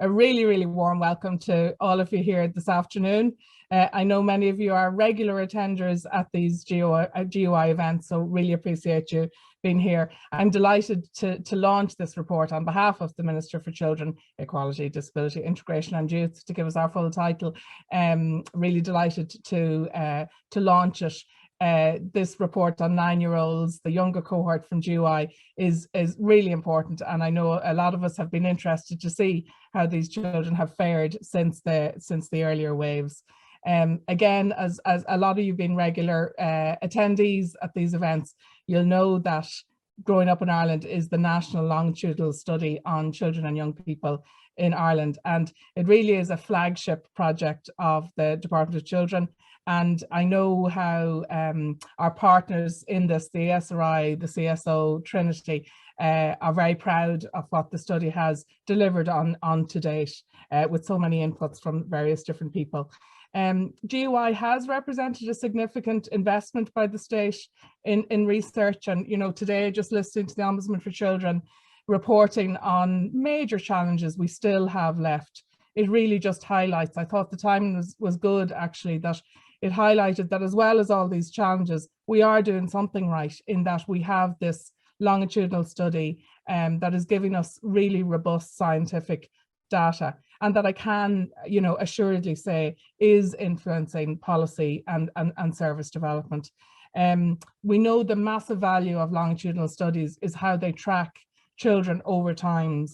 a really, really warm welcome to all of you here this afternoon. I know many of you are regular attenders at these GOI events, so really appreciate you being here. I'm delighted to launch this report on behalf of the Minister for Children, Equality, Disability, Integration and Youth, to give us our full title. Really delighted to launch it. This report on 9-year-olds, the younger cohort from GOI, is really important, and I know a lot of us have been interested to see how these children have fared since the earlier waves. Again, as a lot of you have been regular attendees at these events, you'll know that Growing Up in Ireland is the national longitudinal study on children and young people in Ireland, and it really is a flagship project of the Department of Children. And I know how our partners in this, the SRI, the CSO, Trinity, are very proud of what the study has delivered on to date, with so many inputs from various different people. GOI has represented a significant investment by the state in research, and today, just listening to the Ombudsman for Children reporting on major challenges we still have left, it really just highlights, I thought the timing was good actually, that it highlighted that as well as all these challenges, we are doing something right in that we have this longitudinal study that is giving us really robust scientific data, and that I can, assuredly say is influencing policy and service development. We know the massive value of longitudinal studies is how they track children over time,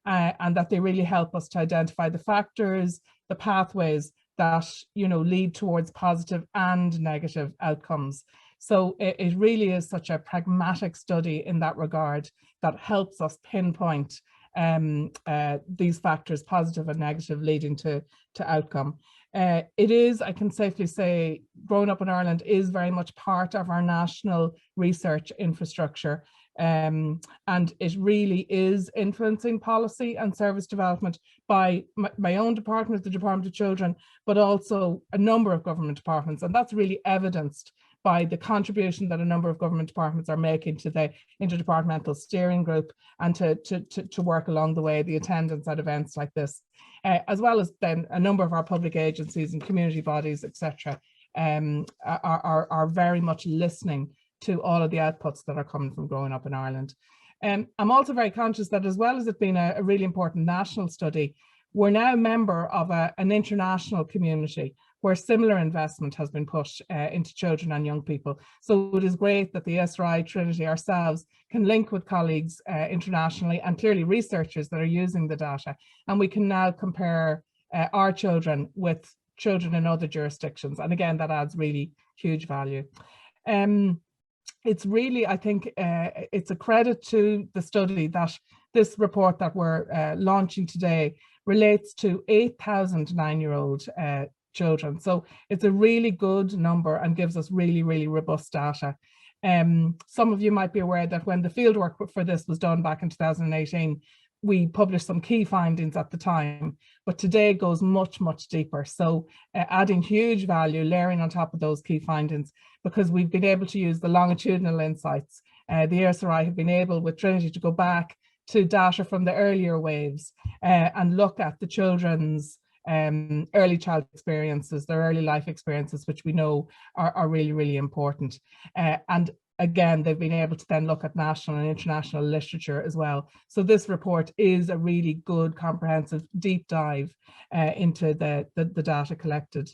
and that they really help us to identify the factors, the pathways that lead towards positive and negative outcomes. So it really is such a pragmatic study in that regard that helps us pinpoint these factors, positive and negative, leading to outcome. It is, I can safely say, Growing Up in Ireland is very much part of our national research infrastructure. And it really is influencing policy and service development by my own department, the Department of Children, but also a number of government departments. And that's really evidenced by the contribution that a number of government departments are making to the interdepartmental steering group, and to work along the way, the attendance at events like this, as well as then a number of our public agencies and community bodies, etc., are very much listening to all of the outputs that are coming from Growing Up in Ireland. I'm also very conscious that as well as it being a really important national study, we're now a member of an international community where similar investment has been put into children and young people. So it is great that the SRI, Trinity, ourselves can link with colleagues internationally, and clearly researchers that are using the data. And we can now compare our children with children in other jurisdictions. And again, that adds really huge value. It's really, I think, it's a credit to the study that this report that we're launching today relates to 8,000 9-year-old children. So it's a really good number and gives us really, really robust data. Some of you might be aware that when the fieldwork for this was done back in 2018, we published some key findings at the time, but today goes much, much deeper. So adding huge value, layering on top of those key findings, because we've been able to use the longitudinal insights. The SRI have been able with Trinity to go back to data from the earlier waves and look at the children's early child experiences, their early life experiences, which we know are really, really important. And again, they've been able to then look at national and international literature as well. So this report is a really good, comprehensive, deep dive into the data collected.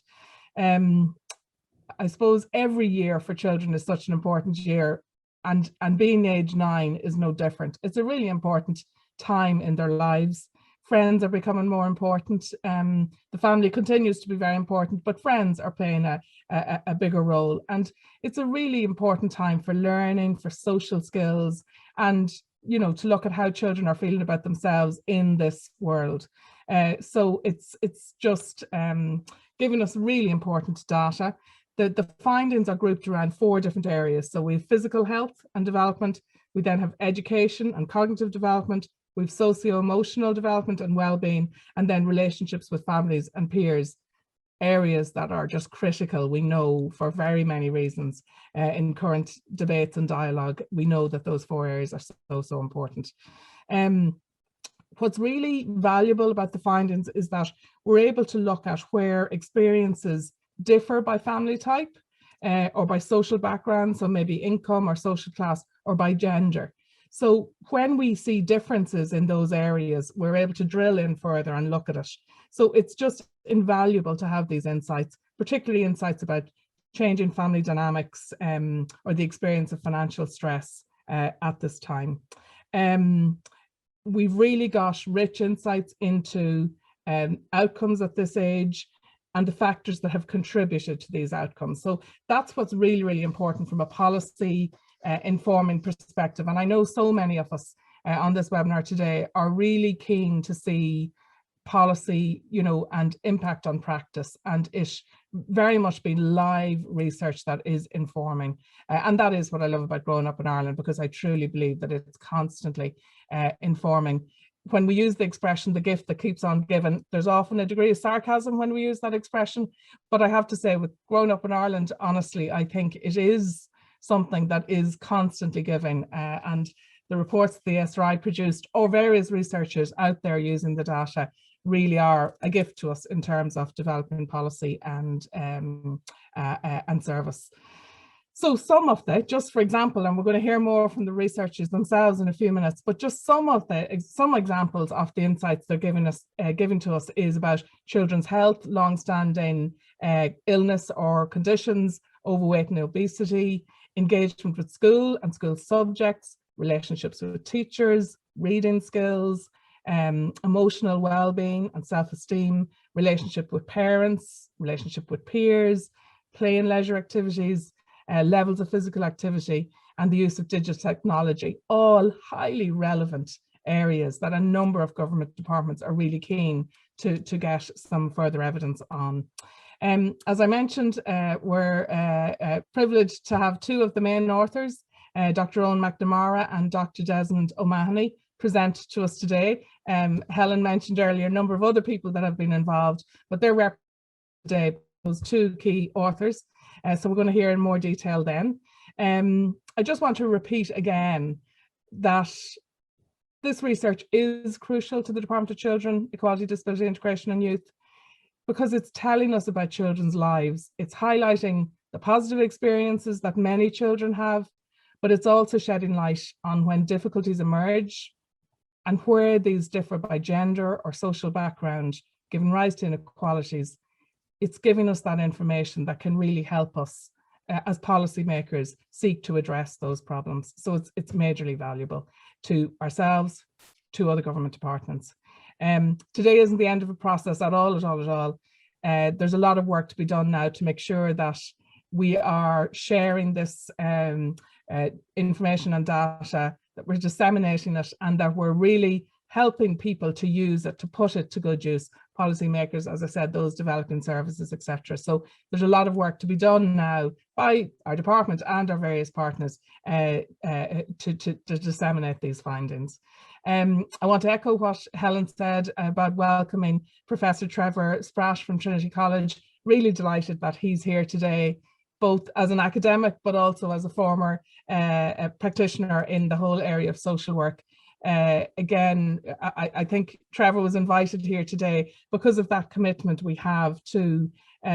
I suppose every year for children is such an important year, and being age 9 is no different. It's a really important time in their lives. Friends are becoming more important. The family continues to be very important, but friends are playing a bigger role. And it's a really important time for learning, for social skills, and to look at how children are feeling about themselves in this world. So it's just giving us really important data. The findings are grouped around 4 different areas. So we have physical health and development. We then have education and cognitive development. We've socio-emotional development and well-being, and then relationships with families and peers, areas that are just critical. We know for very many reasons in current debates and dialogue, we know that those 4 areas are so important. what's really valuable about the findings is that we're able to look at where experiences differ by family type or by social background, so maybe income or social class, or by gender. So when we see differences in those areas, we're able to drill in further and look at it. So it's just invaluable to have these insights, particularly insights about changing family dynamics or the experience of financial stress at this time. We've really got rich insights into outcomes at this age and the factors that have contributed to these outcomes. So that's what's really, really important from a policy informing perspective. And I know so many of us on this webinar today are really keen to see policy, you know, and impact on practice, and it very much be live research that is informing. And that is what I love about growing up in Ireland, because I truly believe that it's constantly informing. When we use the expression, the gift that keeps on giving, there's often a degree of sarcasm when we use that expression. But I have to say, with growing up in Ireland, honestly, I think it is something that is constantly giving. And the reports the SRI produced, or various researchers out there using the data, really are a gift to us in terms of developing policy and service. So some of the, just for example, and we're going to hear more from the researchers themselves in a few minutes, but just some examples of the insights they're giving to us is about children's health, long-standing illness or conditions, overweight and obesity, engagement with school and school subjects, relationships with teachers, reading skills, emotional well-being and self-esteem, relationship with parents, relationship with peers, play and leisure activities, levels of physical activity, and the use of digital technology, all highly relevant areas that a number of government departments are really keen to get some further evidence on. As I mentioned, we're privileged to have two of the main authors, Dr. Owen McNamara and Dr. Desmond O'Mahony, present to us today. Helen mentioned earlier a number of other people that have been involved, but they're represented today, those two key authors. So we're going to hear in more detail then. I just want to repeat again that this research is crucial to the Department of Children, Equality, Disability, Integration and Youth, because it's telling us about children's lives. It's highlighting the positive experiences that many children have, but it's also shedding light on when difficulties emerge and where these differ by gender or social background, giving rise to inequalities. It's giving us that information that can really help us as policymakers seek to address those problems. So it's majorly valuable to ourselves, to other government departments. Today isn't the end of a process at all. There's a lot of work to be done now to make sure that we are sharing this information and data, that we're disseminating it, and that we're really helping people to use it, to put it to good use, policymakers, as I said, those developing services, etc. So there's a lot of work to be done now by our department and our various partners to disseminate these findings. I want to echo what Helen said about welcoming Professor Trevor Spratt from Trinity College. Really delighted that he's here today, both as an academic, but also as a former practitioner in the whole area of social work. Again, I think Trevor was invited here today because of that commitment we have to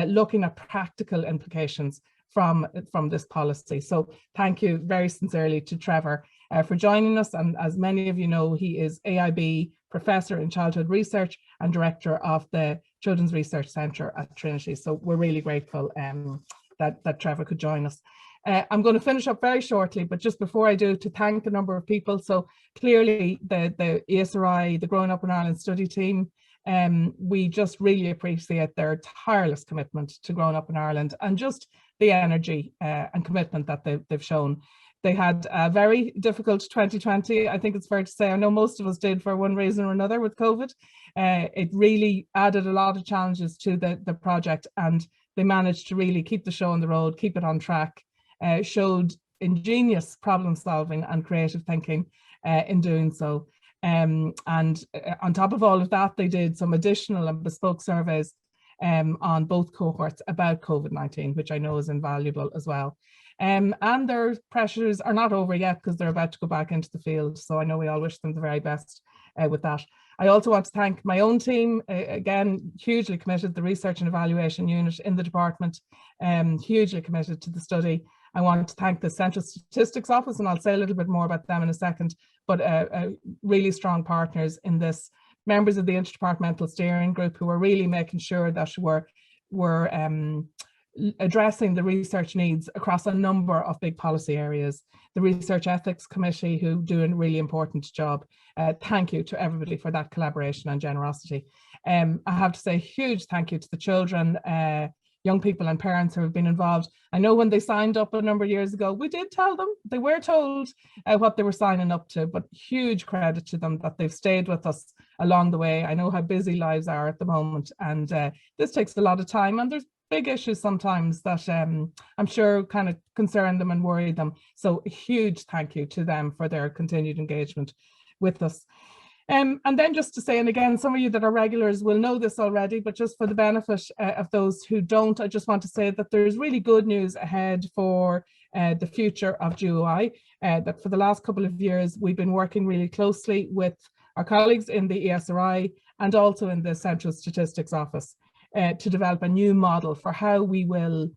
looking at practical implications from this policy. So thank you very sincerely to Trevor for joining us. And as many of you know, he is AIB Professor in Childhood Research and Director of the Children's Research Centre at Trinity. So we're really grateful that Trevor could join us. I'm going to finish up very shortly, but just before I do, to thank a number of people. So clearly the ESRI, the Growing Up in Ireland study team, we just really appreciate their tireless commitment to growing up in Ireland and just the energy and commitment that they've shown. They had a very difficult 2020, I think it's fair to say. I know most of us did for one reason or another with COVID. It really added a lot of challenges to the project, and they managed to really keep the show on the road, keep it on track. Showed ingenious problem solving and creative thinking in doing so. And on top of all of that, they did some additional and bespoke surveys on both cohorts about COVID-19, which I know is invaluable as well. And their pressures are not over yet because they're about to go back into the field. So I know we all wish them the very best with that. I also want to thank my own team, again, hugely committed, the Research and Evaluation Unit in the department, hugely committed to the study. I want to thank the Central Statistics Office, and I'll say a little bit more about them in a second, but really strong partners in this. Members of the Interdepartmental Steering Group who are really making sure that we're addressing the research needs across a number of big policy areas. The Research Ethics Committee, who do a really important job. Thank you to everybody for that collaboration and generosity. I have to say a huge thank you to the children, young people and parents who have been involved. I know when they signed up a number of years ago, we did tell them, they were told what they were signing up to, but huge credit to them that they've stayed with us along the way. I know how busy lives are at the moment, and this takes a lot of time, and there's big issues sometimes that I'm sure kind of concern them and worry them. So a huge thank you to them for their continued engagement with us. And then just to say, and again, some of you that are regulars will know this already, but just for the benefit of those who don't, I just want to say that there's really good news ahead for the future of GOI, that for the last couple of years, we've been working really closely with our colleagues in the ESRI and also in the Central Statistics Office to develop a new model for how we will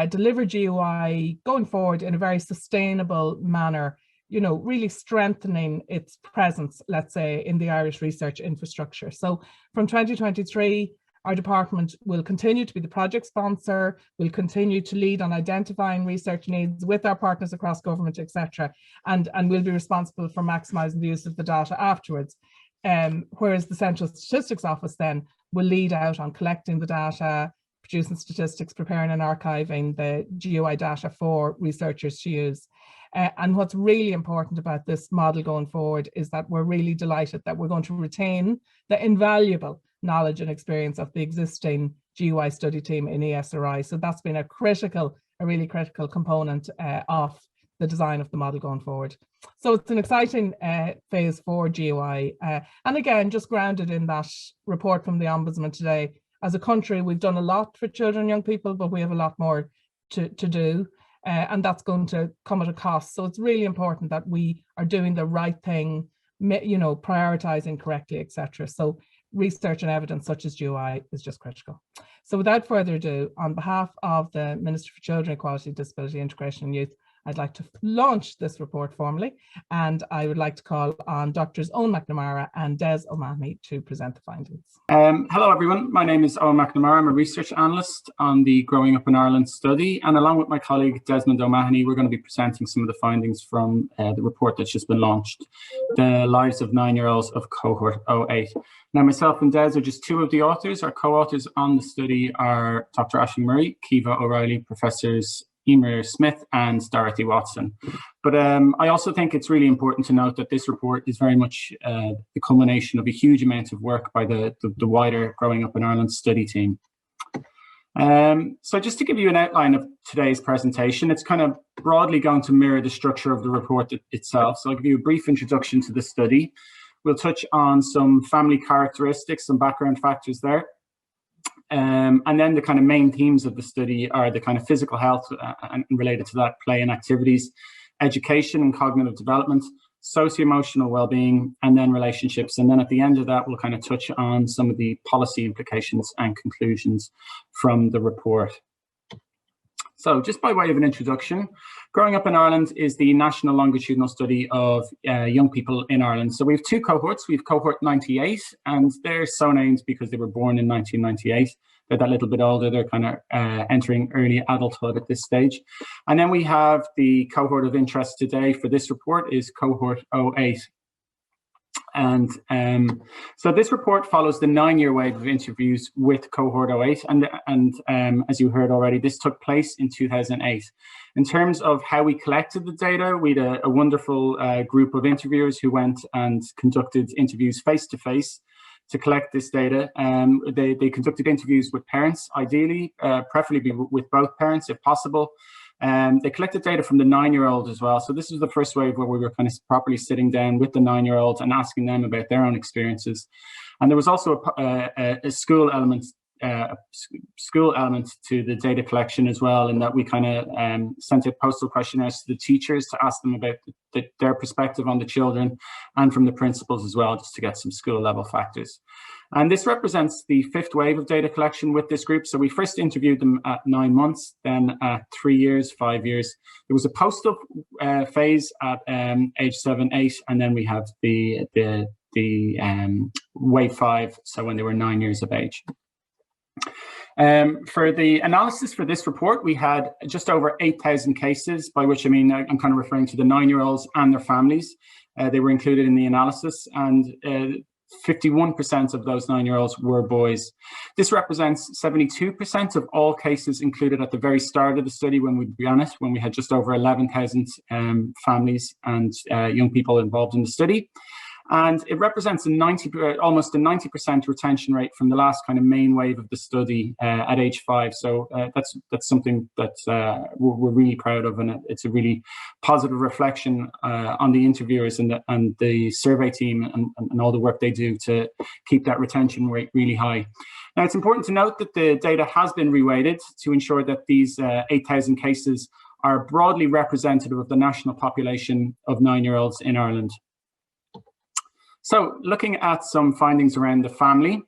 deliver GOI going forward in a very sustainable manner, you know, really strengthening its presence, let's say, in the Irish research infrastructure. So from 2023, our department will continue to be the project sponsor, will continue to lead on identifying research needs with our partners across government, etc., and we'll be responsible for maximising the use of the data afterwards. Whereas the Central Statistics Office then will lead out on collecting the data, producing statistics, preparing and archiving the GOI data for researchers to use. And what's really important about this model going forward is that we're really delighted that we're going to retain the invaluable knowledge and experience of the existing GOI study team in ESRI. So that's been a really critical component of the design of the model going forward. So it's an exciting phase for GOI. And again, just grounded in that report from the Ombudsman today, as a country, we've done a lot for children and young people, but we have a lot more to do. And that's going to come at a cost. So it's really important that we are doing the right thing, you know, prioritizing correctly, etc. So research and evidence such as GOI is just critical. So without further ado, on behalf of the Minister for Children, Equality, Disability, Integration and Youth, I'd like to launch this report formally, and I would like to call on Drs. Owen McNamara and Des O'Mahony to present the findings. Hello everyone, my name is Owen McNamara. I'm a research analyst on the Growing Up in Ireland study, and along with my colleague Desmond O'Mahony, we're going to be presenting some of the findings from the report that's just been launched, The Lives of 9-Year-Olds of Cohort 08. Now myself and Des are just two of the authors. Our co-authors on the study are Dr. Aisling Murray, Kiva O'Reilly, Professors Emer Smith and Dorothy Watson. But I also think it's really important to note that this report is very much the culmination of a huge amount of work by the wider Growing Up in Ireland study team. So just to give you an outline of today's presentation, it's kind of broadly going to mirror the structure of the report itself. So I'll give you a brief introduction to the study. We'll touch on some family characteristics, some background factors there. And then the kind of main themes of the study are the kind of physical health and related to that, play and activities, education and cognitive development, socio-emotional well-being, and then relationships. And then at the end of that, we'll kind of touch on some of the policy implications and conclusions from the report. So just by way of an introduction, Growing Up in Ireland is the national longitudinal study of young people in Ireland. So we have two cohorts. We have cohort 98, and they're so named because they were born in 1998. They're that little bit older. They're kind of entering early adulthood at this stage. And then we have the cohort of interest today for this report is cohort 08. And so this report follows the 9-year wave of interviews with cohort 08. And as you heard already, this took place in 2008. In terms of how we collected the data, we had a wonderful group of interviewers who went and conducted interviews face-to-face to collect this data. They conducted interviews with parents, ideally, preferably with both parents if possible. They collected data from the 9-year-old as well. So this was the first wave where we were kind of properly sitting down with the 9-year-olds and asking them about their own experiences. And there was also a school element a school element to the data collection as well, in that we kind of sent out postal questionnaires to the teachers to ask them about their perspective on the children, and from the principals as well, just to get some school level factors. And this represents the 5th wave of data collection with this group. So we first interviewed them at 9 months, then at 3 years, 5 years. There was a post-up phase at age 7, 8, and then we have the wave 5, so when they were 9 years of age. For the analysis for this report, we had just over 8,000 cases, by which I mean I'm kind of referring to the 9-year-olds and their families. They were included in the analysis, and 51% of those 9-year-olds were boys. This represents 72% of all cases included at the very start of the study when we began it, when we had just over 11,000 families and young people involved in the study. And it represents almost a 90% retention rate from the last kind of main wave of the study at age 5. So that's something that we're really proud of, and it's a really positive reflection on the interviewers and the survey team and all the work they do to keep that retention rate really high. Now, it's important to note that the data has been reweighted to ensure that these 8,000 cases are broadly representative of the national population of 9-year-olds in Ireland. So looking at some findings around the family,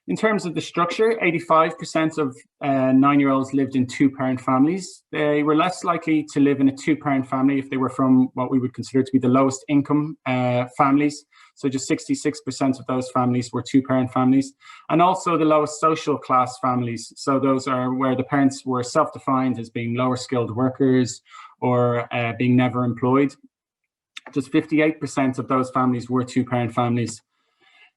in terms of the structure, 85% of 9-year-olds lived in 2-parent families. They were less likely to live in a 2-parent family if they were from what we would consider to be the lowest income families. So just 66% of those families were 2-parent families, and also the lowest social class families. So those are where the parents were self-defined as being lower skilled workers or being never employed. Just 58% of those families were 2-parent families.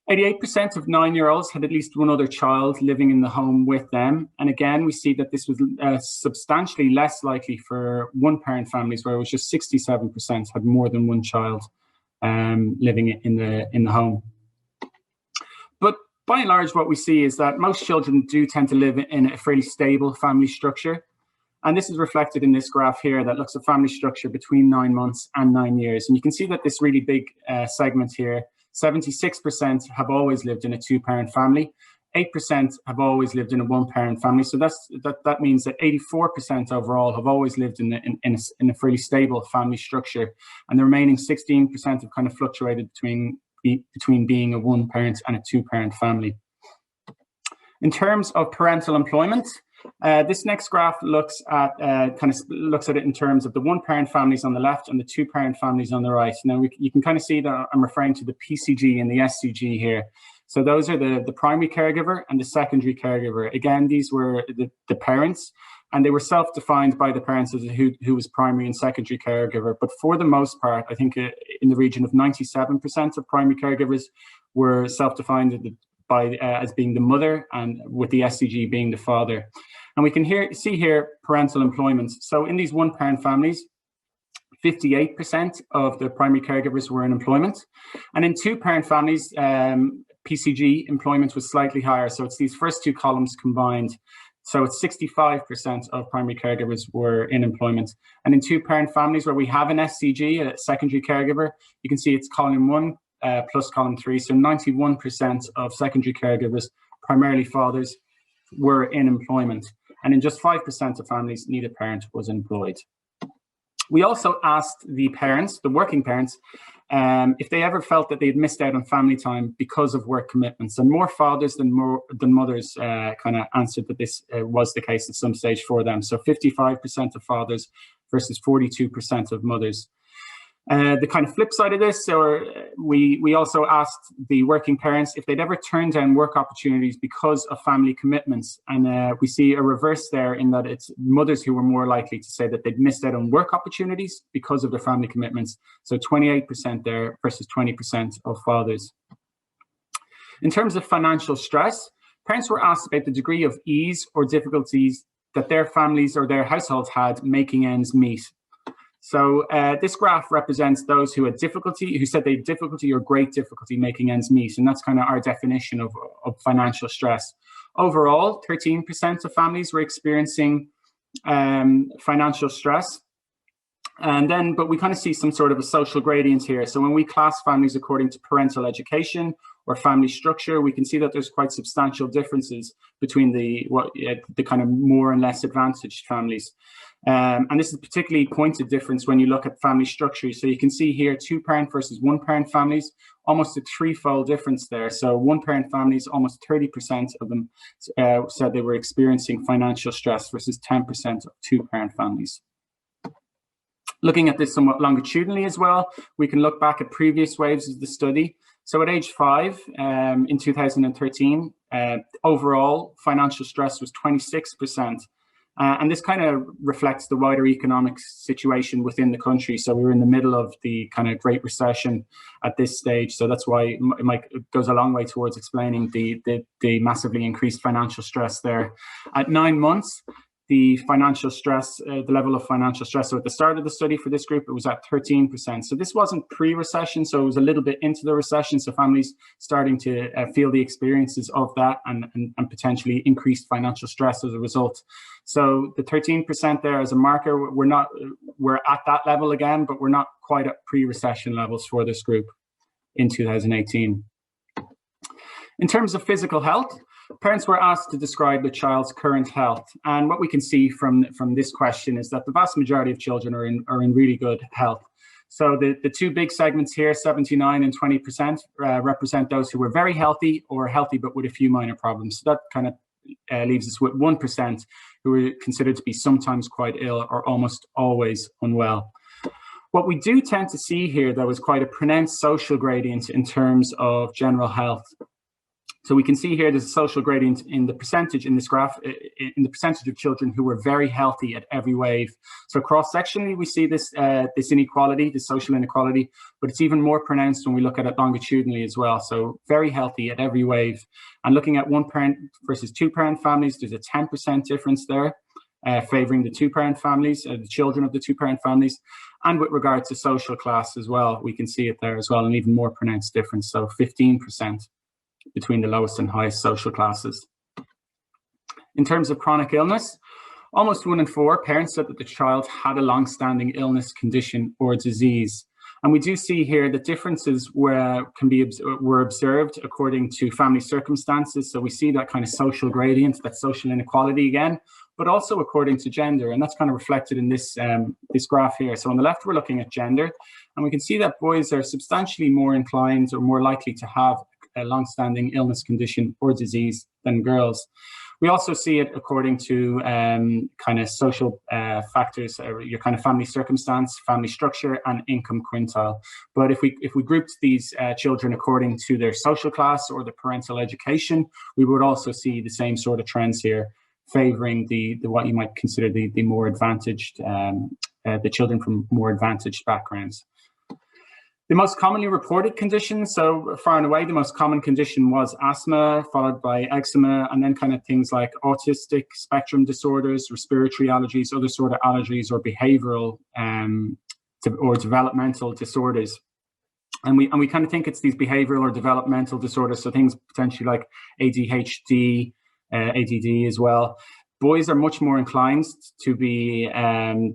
88% of 9-year-olds had at least one other child living in the home with them. And again, we see that this was substantially less likely for 1-parent families, where it was just 67% had more than one child living in the home. But by and large, what we see is that most children do tend to live in a fairly stable family structure. And this is reflected in this graph here that looks at family structure between 9 months and 9 years. And you can see that this really big segment here, 76% have always lived in a 2-parent family, 8% have always lived in a 1-parent family. So that means that 84% overall have always lived in a fairly stable family structure. And the remaining 16% have kind of fluctuated between being a 1-parent and a 2-parent family. In terms of parental employment, this next graph looks at it in terms of the 1-parent families on the left and the 2-parent families on the right. Now you can kind of see that I'm referring to the PCG and the SCG here. So those are the primary caregiver and the secondary caregiver. Again, these were the parents, and they were self-defined by the parents as who was primary and secondary caregiver. But for the most part, I think in the region of 97% of primary caregivers were self-defined as being the mother, and with the SCG being the father. And we can see here parental employment. So in these 1-parent families, 58% of the primary caregivers were in employment. And in 2-parent families, PCG employment was slightly higher. So it's these first two columns combined. So it's 65% of primary caregivers were in employment. And in 2-parent families where we have an SCG, a secondary caregiver, you can see it's column 1 plus column 3. So 91% of secondary caregivers, primarily fathers, were in employment. And in just 5% of families, neither parent was employed. We also asked the parents, the working parents, if they ever felt that they had missed out on family time because of work commitments. And more fathers than mothers kind of answered that this was the case at some stage for them. So 55% of fathers versus 42% of mothers. The kind of flip side of this, we also asked the working parents if they'd ever turned down work opportunities because of family commitments. And we see a reverse there, in that it's mothers who were more likely to say that they'd missed out on work opportunities because of their family commitments. So 28% there versus 20% of fathers. In terms of financial stress, parents were asked about the degree of ease or difficulties that their families or their households had making ends meet. So this graph represents those who had difficulty, who said they had difficulty or great difficulty making ends meet. And that's kind of our definition of financial stress. Overall, 13% of families were experiencing financial stress. But we kind of see some sort of a social gradient here. So when we class families according to parental education or family structure, we can see that there's quite substantial differences between the kind of more and less advantaged families. And this is a particularly pointed difference when you look at family structure. So you can see here 2-parent versus 1-parent families, almost a 3-fold difference there. So 1-parent families, almost 30% of them said they were experiencing financial stress versus 10% of 2-parent families. Looking at this somewhat longitudinally as well, we can look back at previous waves of the study. So at age 5, in 2013, overall financial stress was 26%. And this kind of reflects the wider economic situation within the country. So we were in the middle of the kind of Great Recession at this stage. So that's why it goes a long way towards explaining the massively increased financial stress there. At 9 months, the financial stress, the level of financial stress. So at the start of the study for this group, it was at 13%. So this wasn't pre-recession, so it was a little bit into the recession. So families starting to feel the experiences of that and potentially increased financial stress as a result. So the 13% there as a marker, we're at that level again, but we're not quite at pre-recession levels for this group in 2018. In terms of physical health, parents were asked to describe the child's current health. And what we can see from this question is that the vast majority of children are in really good health. So the two big segments here, 79 and 20%, represent those who were very healthy or healthy but with a few minor problems. So that kind of leaves us with 1% who are considered to be sometimes quite ill or almost always unwell. What we do tend to see here, though, is quite a pronounced social gradient in terms of general health. So we can see here there's a social gradient in the percentage in this graph, in the percentage of children who were very healthy at every wave. So cross-sectionally, we see this inequality, this social inequality, but it's even more pronounced when we look at it longitudinally as well. So very healthy at every wave. And looking at 1-parent versus 2-parent families, there's a 10% difference there, favoring the 2-parent families, the children of the 2-parent families. And with regard to social class as well, we can see it there as well, an even more pronounced difference, so 15%. Between the lowest and highest social classes. In terms of chronic illness, almost 1 in 4 parents said that the child had a long-standing illness, condition, or disease. And we do see here that differences were observed according to family circumstances. So we see that kind of social gradient, that social inequality again, but also according to gender. And that's kind of reflected in this graph here. So on the left, we're looking at gender, and we can see that boys are substantially more inclined or more likely to have a long-standing illness, condition, or disease than girls. We also see it according to kind of social factors, your kind of family circumstance, family structure, and income quintile. But if we grouped these children according to their social class or the parental education, we would also see the same sort of trends here, favoring the what you might consider the more advantaged, the children from more advantaged backgrounds. The most commonly reported conditions, so far and away, the most common condition was asthma, followed by eczema, and then kind of things like autistic spectrum disorders, respiratory allergies, other sort of allergies, or behavioral or developmental disorders. And we kind of think it's these behavioral or developmental disorders, so things potentially like ADHD, ADD as well. Boys are much more inclined to be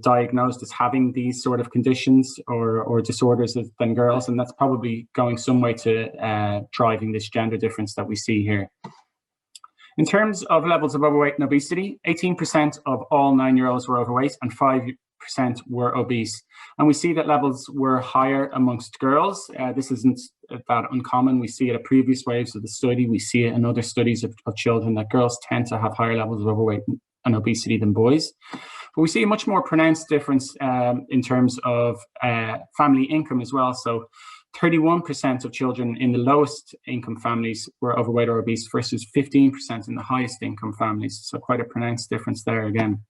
diagnosed as having these sort of conditions or disorders than girls, and that's probably going some way to driving this gender difference that we see here. In terms of levels of overweight and obesity, 18% of all 9-year-olds were overweight and 5% were obese. And we see that levels were higher amongst girls. This isn't that uncommon. We see it at previous waves of the study. We see it in other studies of children that girls tend to have higher levels of overweight and obesity than boys. But we see a much more pronounced difference in terms of family income as well. So 31% of children in the lowest income families were overweight or obese versus 15% in the highest income families. So quite a pronounced difference there again.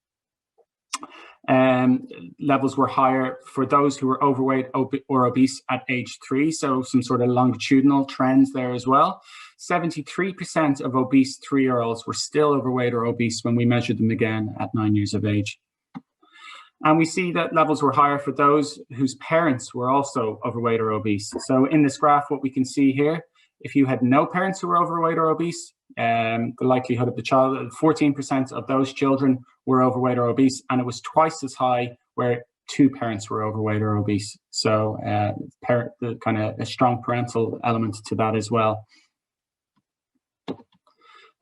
Levels were higher for those who were overweight or obese at age 3, so some sort of longitudinal trends there as well. 73% of obese 3-year-olds were still overweight or obese when we measured them again at 9 years of age. And we see that levels were higher for those whose parents were also overweight or obese. So in this graph, what we can see here, if you had no parents who were overweight or obese, the likelihood of the child, 14% of those children were overweight or obese, and it was twice as high where 2 parents were overweight or obese. So the kind of a strong parental element to that as well.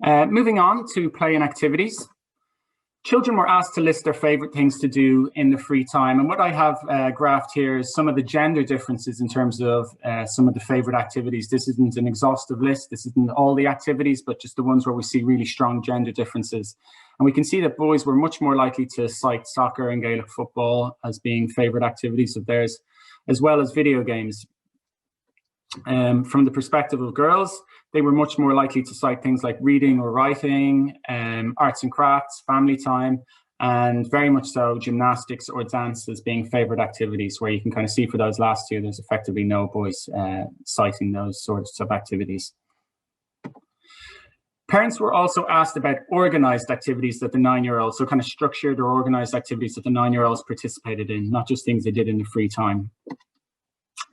Moving on to play and activities. Children were asked to list their favorite things to do in the free time. And what I have graphed here is some of the gender differences in terms of some of the favorite activities. This isn't an exhaustive list. This isn't all the activities, but just the ones where we see really strong gender differences. And we can see that boys were much more likely to cite soccer and Gaelic football as being favorite activities of theirs, as well as video games. From the perspective of girls, they were much more likely to cite things like reading or writing, arts and crafts, family time, and very much so gymnastics or dance as being favorite activities, where you can kind of see for those last 2, there's effectively no boys citing those sorts of activities. Parents were also asked about organized activities that the 9-year-olds, so kind of structured or organized activities that the 9-year-olds participated in, not just things they did in the free time.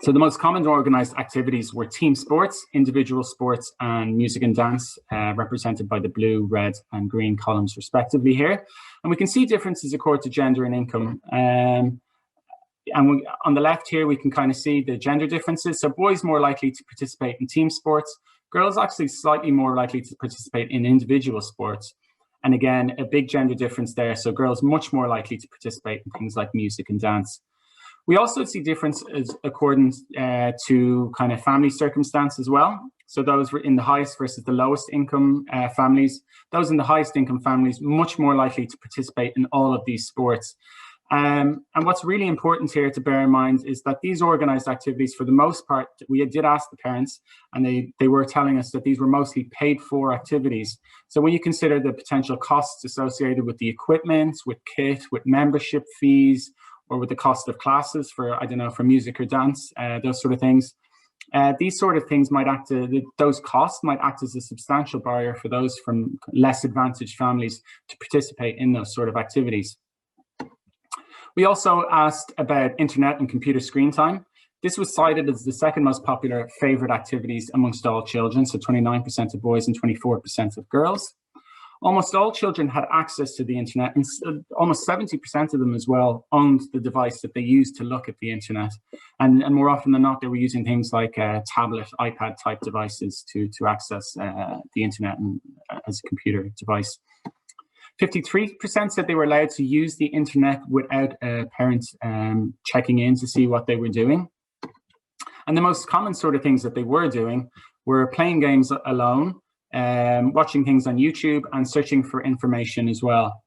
So the most common organized activities were team sports, individual sports, and music and dance, represented by the blue, red, and green columns respectively here. And we can see differences according to gender and income. On the left here, we can kind of see the gender differences. So boys more likely to participate in team sports, girls actually slightly more likely to participate in individual sports. And again, a big gender difference there. So girls much more likely to participate in things like music and dance. We also see differences according to kind of family circumstance as well. So those were in the highest versus the lowest income families. Those in the highest income families much more likely to participate in all of these sports. And what's really important here to bear in mind is that these organized activities, for the most part, we did ask the parents, and they were telling us that these were mostly paid for activities. So when you consider the potential costs associated with the equipment, with kit, with membership fees, or with the cost of classes for, I don't know, for music or dance, those sort of things. These sort of things might those costs might act as a substantial barrier for those from less advantaged families to participate in those sort of activities. We also asked about internet and computer screen time. This was cited as the second most popular favorite activities amongst all children, so 29% of boys and 24% of girls. Almost all children had access to the internet, and almost 70% of them as well owned the device that they used to look at the internet. And more often than not, they were using things like tablet, iPad type devices to access the internet and, as a computer device. 53% said they were allowed to use the internet without parents checking in to see what they were doing. And the most common sort of things that they were doing were playing games alone, watching things on YouTube, and searching for information as well.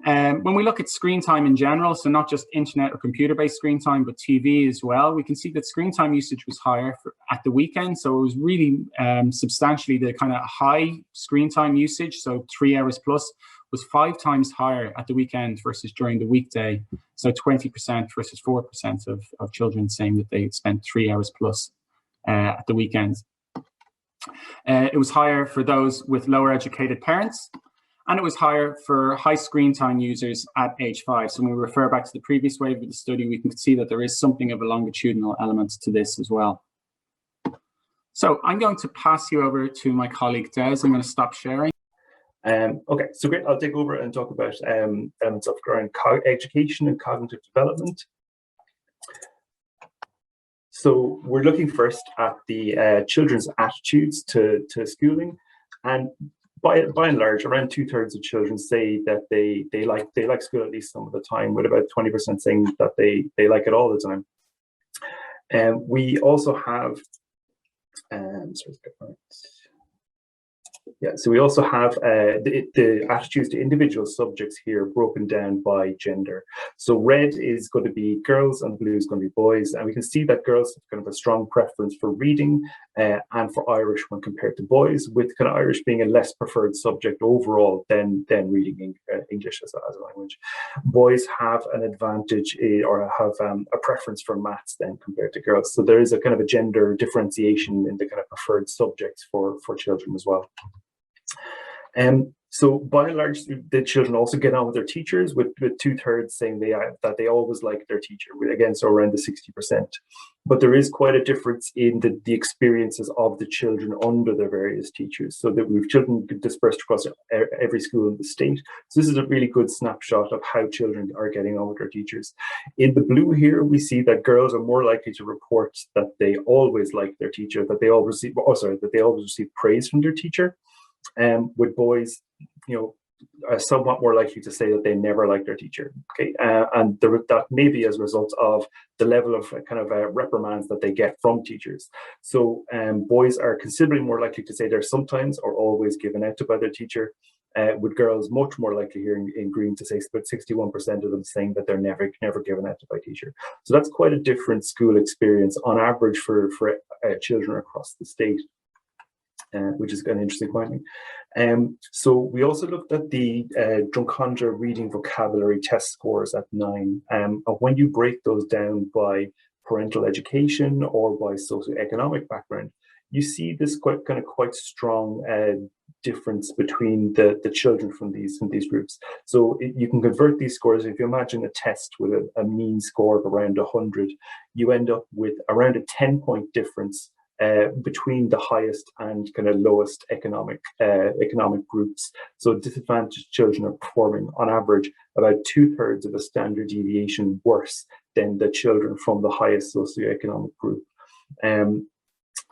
When we look at screen time in general, so not just internet or computer-based screen time, but TV as well, we can see that screen time usage was higher at the weekend. So it was really substantially the kind of high screen time usage, so 3 hours plus, was 5 times higher at the weekend versus during the weekday. So 20% versus 4% of children saying that they spent 3 hours plus at the weekend. It was higher for those with lower educated parents, and it was higher for high screen time users at age 5. So when we refer back to the previous wave of the study, we can see that there is something of a longitudinal element to this as well. So I'm going to pass you over to my colleague Des. I'm going to stop sharing. Okay, so great. I'll take over and talk about elements of around education and cognitive development. So we're looking first at the children's attitudes to schooling, and by and large, around 2/3 of children say that they like school at least some of the time, with about 20% saying that they like it all the time. And we also have, so we also have the attitudes to individual subjects here broken down by gender. So red is going to be girls and blue is going to be boys. And we can see that girls have kind of a strong preference for reading and for Irish when compared to boys, with kind of Irish being a less preferred subject overall than reading English as a language. Boys have an advantage or have a preference for maths then compared to girls. So there is a kind of a gender differentiation in the kind of preferred subjects for children as well. So by and large, the children also get on with their teachers, with 2/3 saying that they always like their teacher, again, so around the 60%. But there is quite a difference in the experiences of the children under their various teachers. So that we've children dispersed across every school in the state. So this is a really good snapshot of how children are getting on with their teachers. In the blue here, we see that girls are more likely to report that they always like their teacher, that they always receive praise from their teacher. With boys, are somewhat more likely to say that they never liked their teacher. Okay, and that may be as a result of the level of reprimands that they get from teachers. So boys are considerably more likely to say they're sometimes or always given out to by their teacher. With girls, much more likely here in green to say about 61% of them saying that they're never given out to by teacher. So that's quite a different school experience on average for children across the state. Which is an interesting finding. So we also looked at the Drumcondra reading vocabulary test scores at 9. When you break those down by parental education or by socioeconomic background, you see this quite strong difference between the children from these groups. So you can convert these scores. If you imagine a test with a mean score of around 100, you end up with around a 10-point difference between the highest and lowest economic groups. So disadvantaged children are performing on average about 2/3 of a standard deviation worse than the children from the highest socioeconomic group.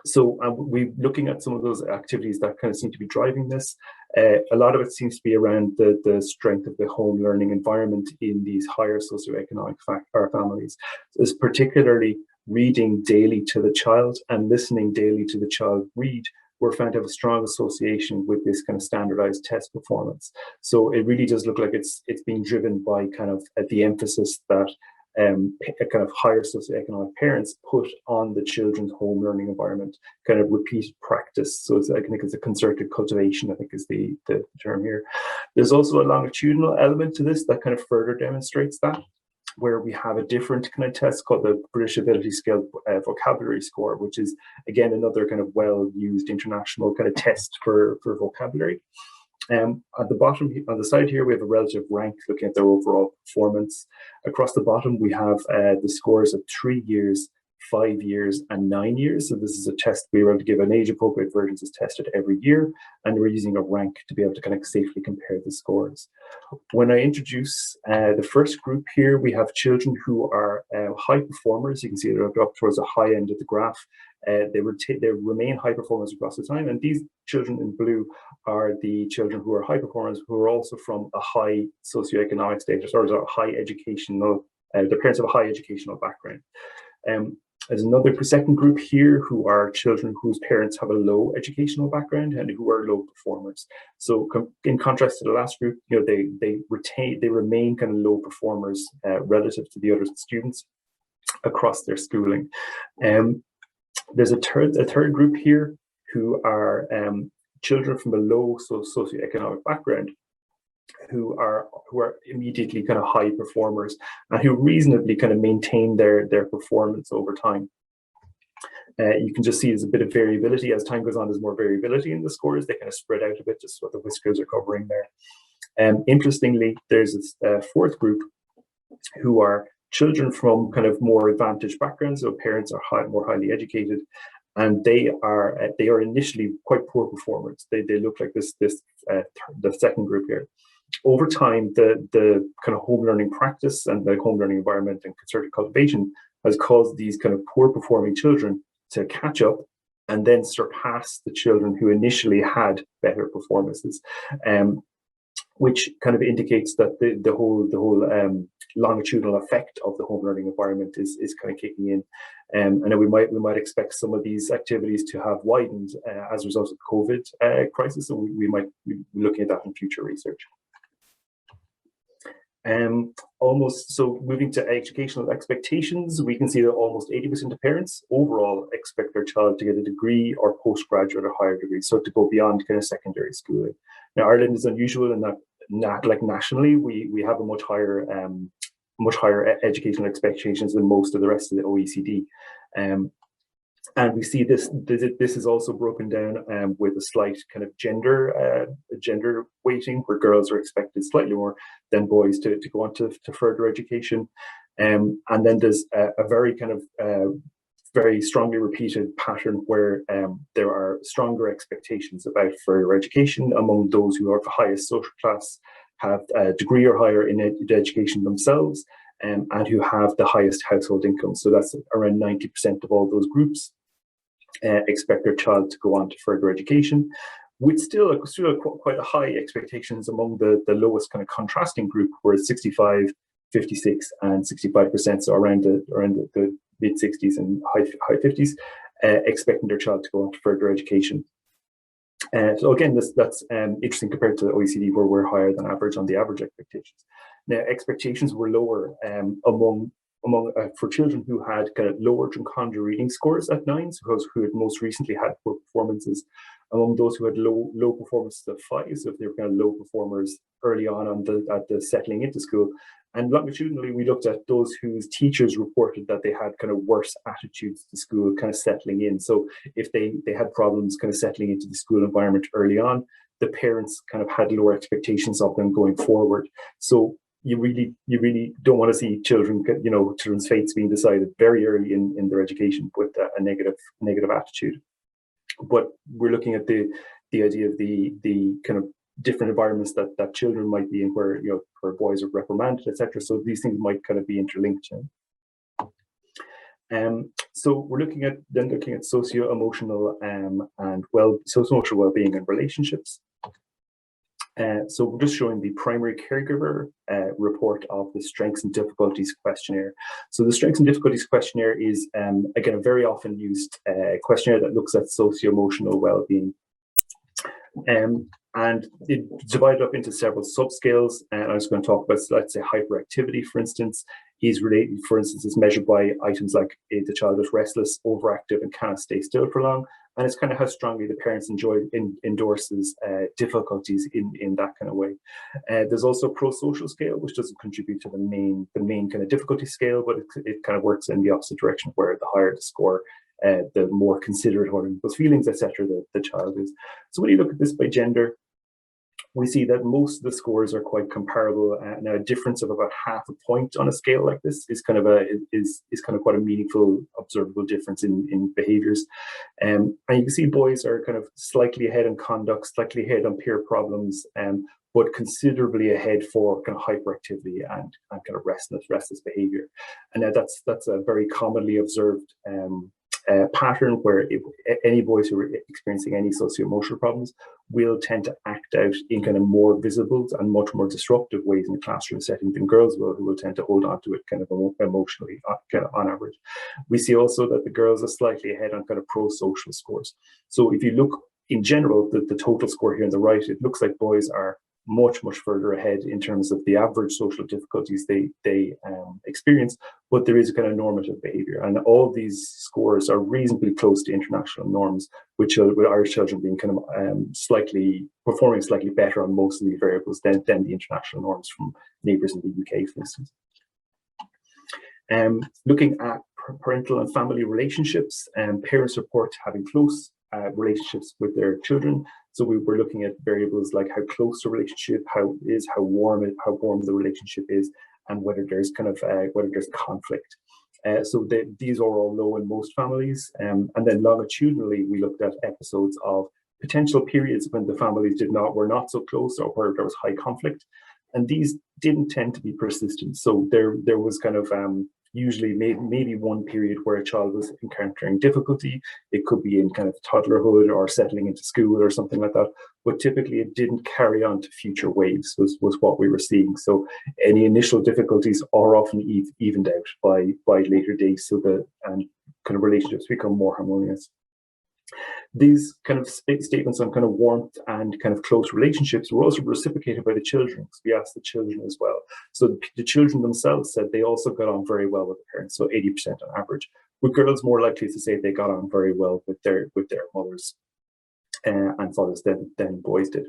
So we're looking at some of those activities that seem to be driving this. A lot of it seems to be around the strength of the home learning environment in these higher socioeconomic families. So it's particularly reading daily to the child and listening daily to the child read were found to have a strong association with this standardized test performance. So it really does look like it's being driven by the emphasis that higher socioeconomic parents put on the children's home learning environment, repeat practice. So I think it's a concerted cultivation, I think is the term here. There's also a longitudinal element to this that further demonstrates that, where we have a different test called the British Ability Scale vocabulary score, which is again another well-used international test for vocabulary. At the bottom, on the side here, we have a relative rank looking at their overall performance. Across the bottom, we have the scores of 3 years, 5 years, and 9 years. So this is a test we were able to give an age-appropriate versions is tested every year, and we're using a rank to be able to safely compare the scores. When I introduce the first group here, we have children who are high performers. You can see they're up towards the high end of the graph. They remain high performers across the time, and these children in blue are the children who are high performers who are also from a high socioeconomic status or a high educational, the parents have a high educational background. There's another second group here who are children whose parents have a low educational background and who are low performers. So in contrast to the last group, they remain low performers relative to the other students across their schooling. There's a third group here who are children from a low socioeconomic background who are immediately high performers and who reasonably maintain their performance over time. You can just see there's a bit of variability as time goes on. There's more variability in the scores. They spread out a bit, just what the whiskers are covering there. Interestingly, there's this fourth group who are children from more advantaged backgrounds. So parents are more highly educated, and they are initially quite poor performers. They look like the second group here. Over time, the home learning practice and the home learning environment and concerted cultivation has caused these poor performing children to catch up and then surpass the children who initially had better performances, which indicates that the whole longitudinal effect of the home learning environment is kicking in. And we might expect some of these activities to have widened as a result of the COVID crisis, so we might be looking at that in future research. So moving to educational expectations, we can see that almost 80% of parents overall expect their child to get a degree or postgraduate or higher degree, so to go beyond secondary schooling. Now, Ireland is unusual in that, nationally, we have a much higher educational expectations than most of the rest of the OECD. And we see this is also broken down with a slight kind of gender weighting, where girls are expected slightly more than boys to go on to further education. And then there's a very kind of very strongly repeated pattern where there are stronger expectations about further education among those who are the highest social class, have a degree or higher in education themselves, and who have the highest household income. So that's around 90% of all those groups expect their child to go on to further education, with still quite a high expectations among the lowest kind of contrasting group, where 65, 56, and 65%, so around the mid 60s and high 50s, expecting their child to go on to further education. So again, that's interesting compared to the OECD, where we're higher than average on the average expectations. Now, expectations were lower for children who had kind of lower Drumcondra reading scores at 9, so who had most recently had poor performances. Among those who had low performances of 5, so if they were kind of low performers early on at the settling into school. And longitudinally, we looked at those whose teachers reported that they had kind of worse attitudes to school, kind of settling in. So if they had problems kind of settling into the school environment early on, the parents kind of had lower expectations of them going forward. So you really don't want to see children's fates being decided very early in their education with a negative attitude. But we're looking at the idea of the kind of different environments that children might be in, where boys are reprimanded, etc. So these things might kind of be interlinked. So we're looking at socio-emotional and socio-emotional well-being and relationships. So we're just showing the primary caregiver report of the Strengths and Difficulties Questionnaire. So the Strengths and Difficulties Questionnaire is, again, a very often used questionnaire that looks at socio-emotional well-being. And it's divided up into several subscales. And I was going to talk about, let's say, hyperactivity, for instance, is measured by items like the child is restless, overactive, and cannot stay still for long. And it's kind of how strongly the parents endorses difficulties in that kind of way. There's also a pro-social scale, which doesn't contribute to the main kind of difficulty scale, but it kind of works in the opposite direction, where the higher the score, the more considerate of those feelings, etc., the child is. So when you look at this by gender, we see that most of the scores are quite comparable. Now, a difference of about half a point on a scale like this is kind of quite a meaningful, observable difference in behaviours. And you can see boys are kind of slightly ahead on conduct, slightly ahead on peer problems, but considerably ahead for kind of hyperactivity and kind of restless behaviour. And now that's a very commonly observed pattern, where any boys who are experiencing any socio-emotional problems will tend to act out in kind of more visible and much more disruptive ways in the classroom setting than girls will, who will tend to hold on to it kind of emotionally, kind of on average. We see also that the girls are slightly ahead on kind of pro-social scores. So if you look in general, the total score here on the right, it looks like boys are much further ahead in terms of the average social difficulties they experience, but there is a kind of normative behaviour, and all these scores are reasonably close to international norms, with Irish children being kind of performing slightly better on most of these variables than the international norms from neighbours in the UK, for instance. Looking at parental and family relationships, parents report having close relationships with their children. So we were looking at variables like how close the relationship, how warm the relationship is, and whether there's conflict. So these are all low in most families. And then longitudinally, we looked at episodes of potential periods when the families were not so close, or where there was high conflict. And these didn't tend to be persistent. So there was kind of usually maybe one period where a child was encountering difficulty. It could be in kind of toddlerhood or settling into school or something like that. But typically it didn't carry on to future waves, was what we were seeing. So any initial difficulties are often evened out by later days, so and kind of relationships become more harmonious. These kind of statements on kind of warmth and kind of close relationships were also reciprocated by the children, because we asked the children as well. So the children themselves said they also got on very well with the parents, so 80% on average, with girls more likely to say they got on very well with their mothers and fathers than boys did.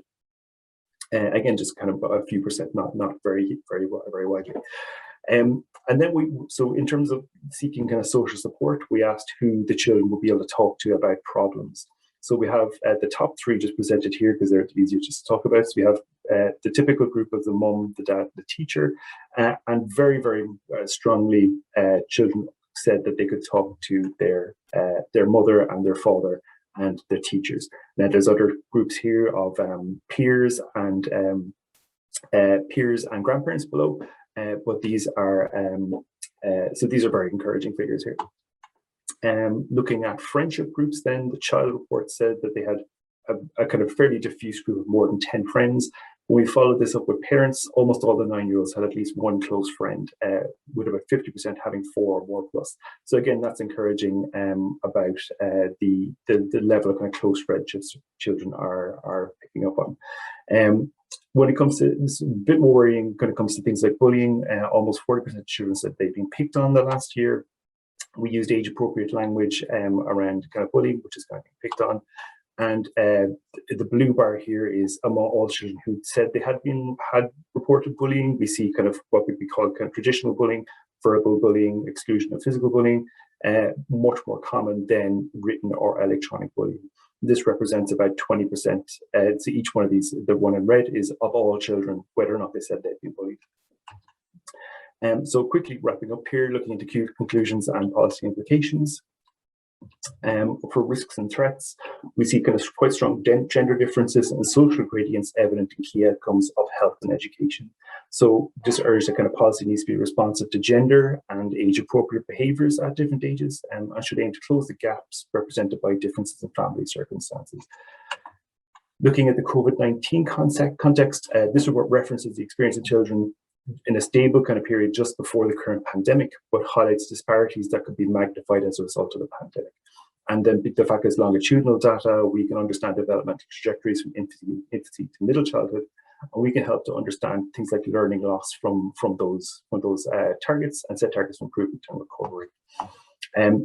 Again, just kind of a few percent, not very widely. And then so in terms of seeking kind of social support, we asked who the children would be able to talk to about problems. So we have the top three just presented here because they're easier just to talk about. So we have the typical group of the mum, the dad, the teacher, and very, very strongly children said that they could talk to their mother and their father and their teachers. Now there's other groups here of peers and grandparents below, but these are so these are very encouraging figures here. Looking at friendship groups, then the child report said that they had a kind of fairly diffuse group of more than 10 friends. When we followed this up with parents, almost all the 9-year-olds had at least one close friend, with about 50% having 4 or more plus. So again, that's encouraging about the level of kind of close friendships children are picking up on. When it comes to, it's a bit more worrying when it comes to things like bullying. Almost 40% of children said they've been picked on the last year. We used age-appropriate language around kind of bullying, which is kind of being picked on. And the blue bar here is among all children who said they had reported bullying. We see kind of what would be called kind of traditional bullying, verbal bullying, exclusion of physical bullying, much more common than written or electronic bullying. This represents about 20%. So each one of these, the one in red, is of all children, whether or not they said they'd been bullied. So quickly wrapping up here, looking into conclusions and policy implications. For risks and threats, we see kind of quite strong gender differences and social gradients evident in key outcomes of health and education. So this urge that kind of policy needs to be responsive to gender and age-appropriate behaviours at different ages, and should aim to close the gaps represented by differences in family circumstances. Looking at the COVID-19 context, this report references the experience of children in a stable kind of period just before the current pandemic, but highlights disparities that could be magnified as a result of the pandemic. And then the fact is longitudinal data, we can understand developmental trajectories from infancy to middle childhood, and we can help to understand things like learning loss from those targets and set targets for improvement and recovery.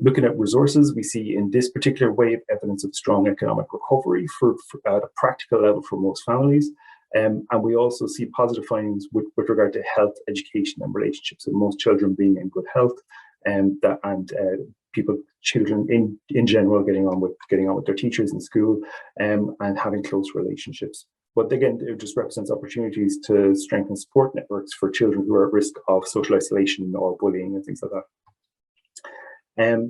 Looking at resources, we see in this particular wave evidence of strong economic recovery at a practical level for most families. And we also see positive findings with regard to health, education, and relationships, with most children being in good health, and children in general getting on with their teachers in school, and having close relationships. But again, it just represents opportunities to strengthen support networks for children who are at risk of social isolation or bullying and things like that.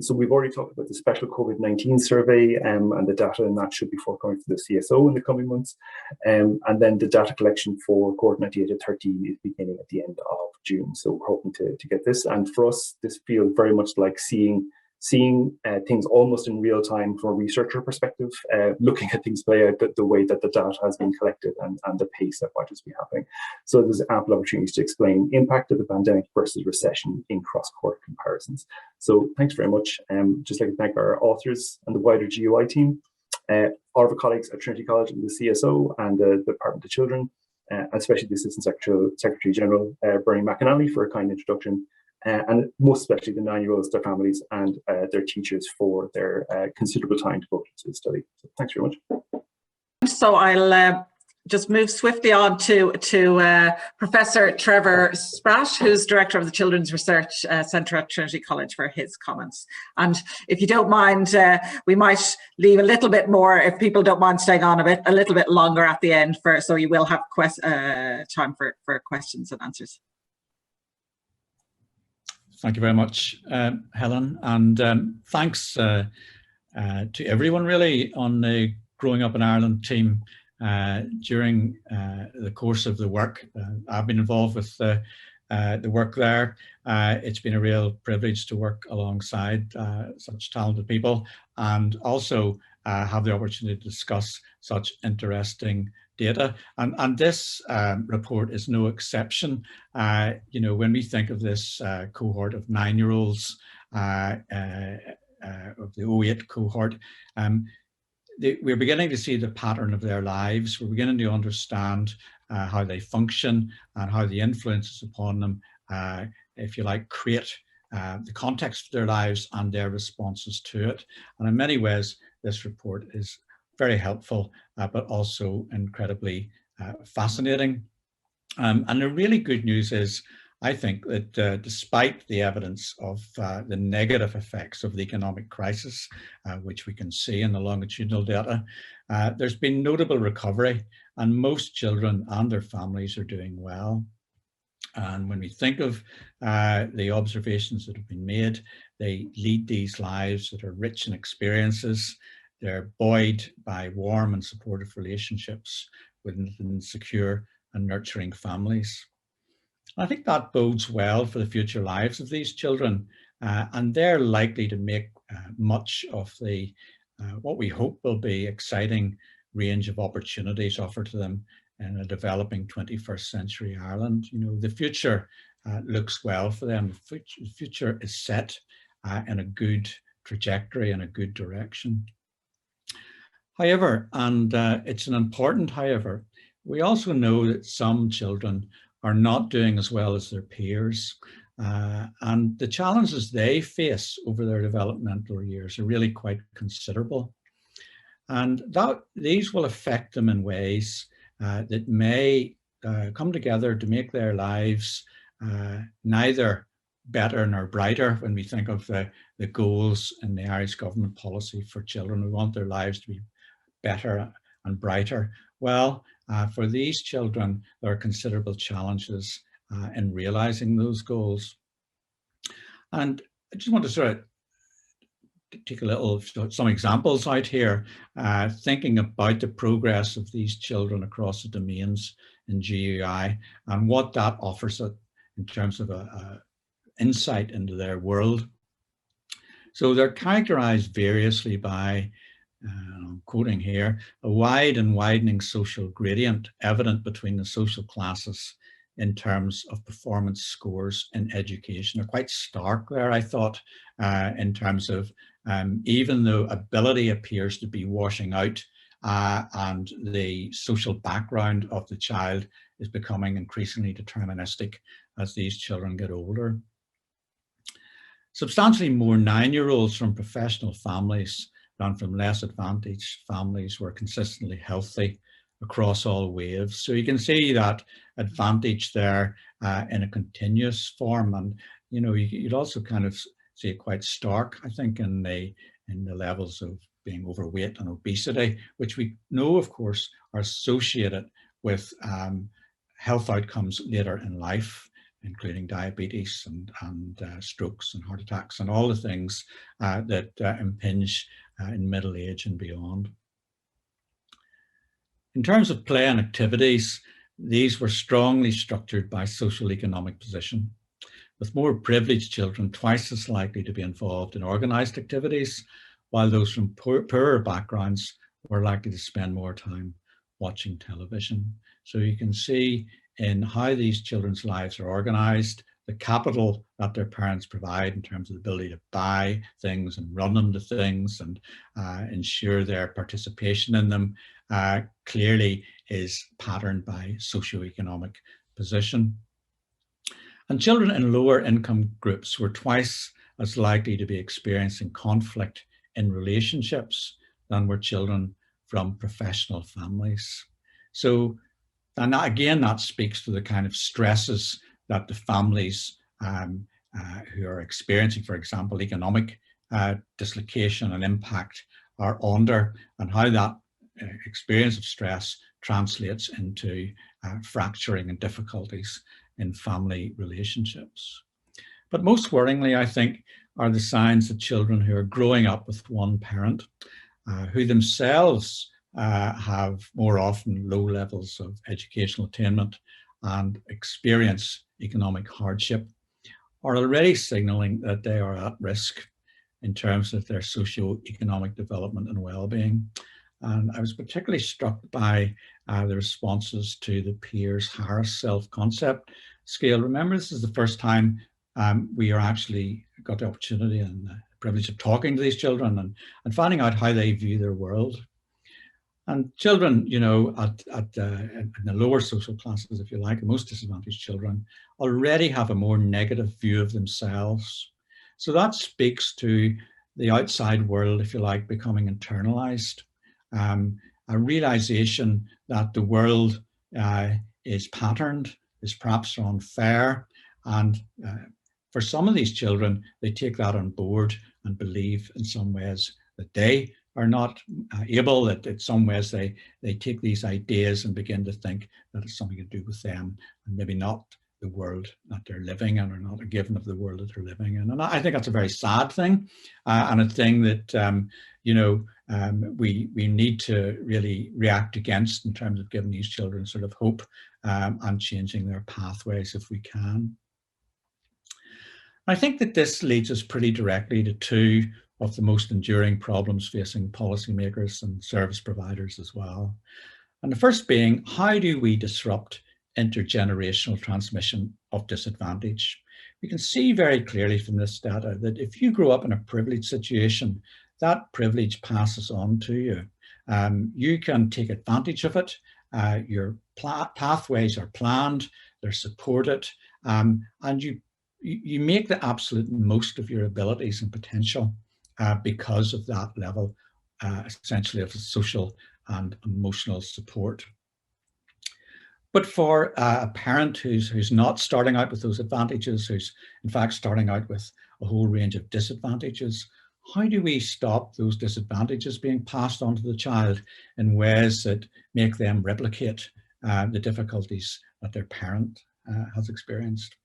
So we've already talked about the special COVID-19 survey, and the data in that should be forthcoming for the CSO in the coming months. And then the data collection for cohort 98 to 13 is beginning at the end of June. So we're hoping to get this. And for us, this feels very much like seeing things almost in real time from a researcher perspective, looking at things play out the way that the data has been collected and the pace at what is happening. So there's ample opportunities to explain impact of the pandemic versus recession in cross-cohort comparisons. So thanks very much. Just like to thank our authors and the wider GUI team, all of our colleagues at Trinity College and the CSO and the Department of Children, especially the Assistant Secretary General, Bernie McNally, for a kind introduction. And most especially the 9-year-olds, their families, and their teachers for their considerable time devoted to the study. So thanks very much. So I'll just move swiftly on to Professor Trevor Spratt, who's Director of the Children's Research Centre at Trinity College, for his comments. And if you don't mind, we might leave a little bit more, if people don't mind staying on a little bit longer at the end, so you will have time for questions and answers. Thank you very much, Helen, and thanks to everyone really on the Growing Up in Ireland team during the course of the work. I've been involved with the work there. It's been a real privilege to work alongside such talented people, and also have the opportunity to discuss such interesting data. And this report is no exception. You know, when we think of this cohort of 9-year-olds, of the 08 cohort, we're beginning to see the pattern of their lives. We're beginning to understand how they function and how the influences upon them, if you like, create the context of their lives and their responses to it. And in many ways, this report is very helpful, but also incredibly fascinating. And the really good news is, I think that despite the evidence of the negative effects of the economic crisis, which we can see in the longitudinal data, there's been notable recovery, and most children and their families are doing well. And when we think of the observations that have been made, they lead these lives that are rich in experiences. They're buoyed by warm and supportive relationships within secure and nurturing families. I think that bodes well for the future lives of these children, and they're likely to make much of the what we hope will be exciting range of opportunities offered to them in a developing 21st century Ireland. You know, the future looks well for them. The future is set in a good trajectory and a good direction. However, and it's an important however, we also know that some children are not doing as well as their peers. And the challenges they face over their developmental years are really quite considerable. And these will affect them in ways that may come together to make their lives neither better nor brighter. When we think of the goals in the Irish government policy for children, we want their lives to be better and brighter. Well, for these children, there are considerable challenges in realizing those goals. And I just want to sort of take some examples out here, thinking about the progress of these children across the domains in GUI and what that offers it in terms of a insight into their world. So they're characterized variously by, I'm quoting here, a wide and widening social gradient evident between the social classes in terms of performance scores in education. They're quite stark there, I thought, in terms of even though ability appears to be washing out and the social background of the child is becoming increasingly deterministic as these children get older. Substantially more 9-year-olds from professional families than from less advantaged families were consistently healthy across all waves. So you can see that advantage there in a continuous form. And, you know, you'd also kind of see it quite stark, I think, in the levels of being overweight and obesity, which we know, of course, are associated with health outcomes later in life, including diabetes and strokes and heart attacks and all the things that impinge in middle age and beyond. In terms of play and activities, these were strongly structured by social economic position, with more privileged children twice as likely to be involved in organised activities, while those from poorer backgrounds were likely to spend more time watching television. So you can see in how these children's lives are organised, the capital that their parents provide in terms of the ability to buy things and run them to things and ensure their participation in them clearly is patterned by socioeconomic position. And children in lower income groups were twice as likely to be experiencing conflict in relationships than were children from professional families. So, and again, that speaks to the kind of stresses that the families who are experiencing, for example, economic dislocation and impact are under, and how that experience of stress translates into fracturing and difficulties in family relationships. But most worryingly, I think, are the signs that children who are growing up with one parent, who themselves have more often low levels of educational attainment and experience economic hardship, are already signaling that they are at risk in terms of their socio-economic development and well-being. And I was particularly struck by the responses to the Piers Harris self-concept scale. Remember, this is the first time we are actually got the opportunity and the privilege of talking to these children and finding out how they view their world. And children, you know, in the lower social classes, if you like, the most disadvantaged children already have a more negative view of themselves. So that speaks to the outside world, if you like, becoming internalized. A realization that the world is patterned, is perhaps unfair, And for some of these children, they take that on board and believe in some ways that they are not able, that in some ways they take these ideas and begin to think that it's something to do with them and maybe not the world that they're living in, or not a given of the world that they're living in. And I think that's a very sad thing, and a thing that we need to really react against in terms of giving these children sort of hope and changing their pathways if we can. I think that this leads us pretty directly to two of the most enduring problems facing policymakers and service providers as well. And the first being, how do we disrupt intergenerational transmission of disadvantage? We can see very clearly from this data that if you grow up in a privileged situation, that privilege passes on to you. You can take advantage of it. Your pathways are planned, they're supported, and you make the absolute most of your abilities and potential because of that level, essentially, of social and emotional support. But for a parent who's not starting out with those advantages, who's in fact starting out with a whole range of disadvantages, how do we stop those disadvantages being passed on to the child in ways that make them replicate the difficulties that their parent has experienced?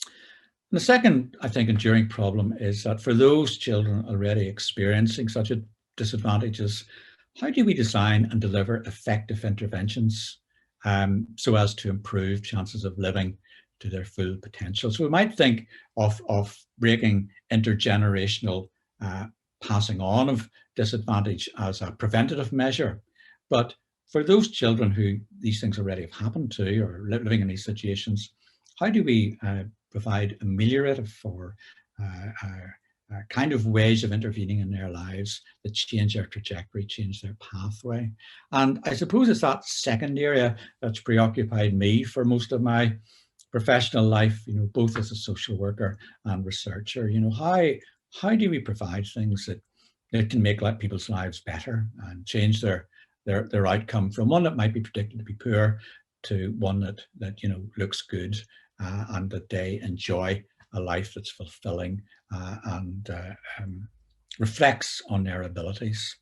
And the second, I think, enduring problem is that for those children already experiencing such disadvantages, how do we design and deliver effective interventions so as to improve chances of living to their full potential? So we might think of breaking intergenerational passing on of disadvantage as a preventative measure. But for those children who these things already have happened to, or living in these situations, how do we provide ameliorative or kind of ways of intervening in their lives that change their trajectory, change their pathway? And I suppose it's that second area that's preoccupied me for most of my professional life, both as a social worker and researcher. How do we provide things that can make people's lives better and change their outcome from one that might be predicted to be poor to one that looks good and that they enjoy a life that's fulfilling and reflects on their abilities.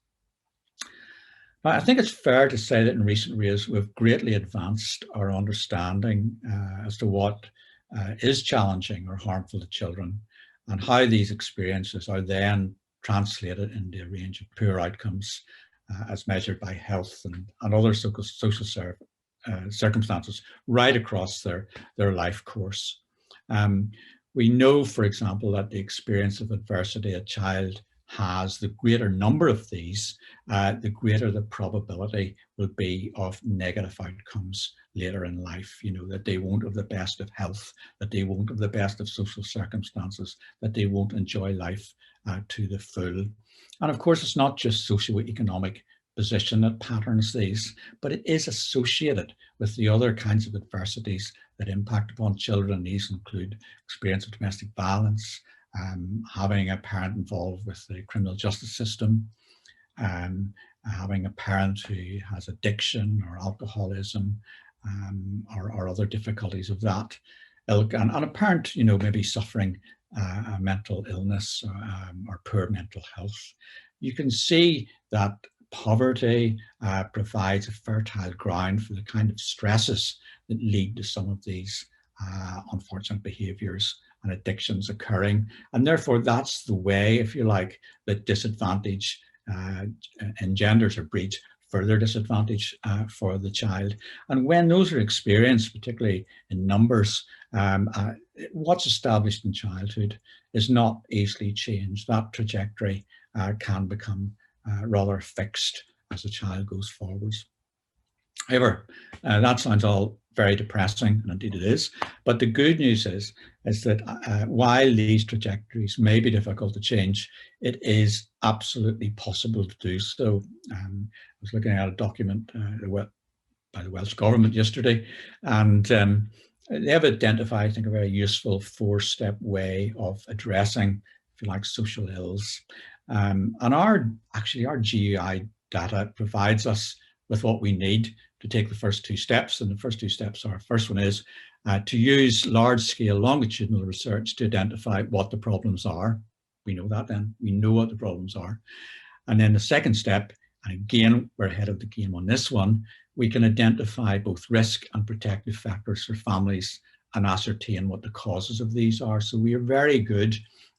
Now, I think it's fair to say that in recent years, we've greatly advanced our understanding as to what is challenging or harmful to children, and how these experiences are then translated into a range of poor outcomes as measured by health and other social circumstances right across their life course. We know, for example, that the experience of adversity a child has, the greater number of these, the greater the probability will be of negative outcomes later in life, that they won't have the best of health, that they won't have the best of social circumstances, that they won't enjoy life to the full. And of course, it's not just socioeconomic position that patterns these, but it is associated with the other kinds of adversities that impact upon children. These include experience of domestic violence, having a parent involved with the criminal justice system, having a parent who has addiction or alcoholism, or other difficulties of that ilk, and a parent, maybe suffering a mental illness or poor mental health. You can see that poverty provides a fertile ground for the kind of stresses that lead to some of these unfortunate behaviours and addictions occurring. And therefore, that's the way, if you like, that disadvantage engenders or breeds further disadvantage for the child. And when those are experienced, particularly in numbers, what's established in childhood is not easily changed. That trajectory can become rather fixed as the child goes forwards. However, that sounds all very depressing, and indeed it is. But the good news is that while these trajectories may be difficult to change, it is absolutely possible to do so. I was looking at a document by the Welsh Government yesterday, and they have identified, I think, a very useful 4-step way of addressing, if you like, social ills. And our GUI data provides us with what we need to take the first 2 steps. And the first 2 steps are, first one is to use large-scale longitudinal research to identify what the problems are. We know that then, we know what the problems are. And then the second step, and again, we're ahead of the game on this one, we can identify both risk and protective factors for families and ascertain what the causes of these are. So we are very good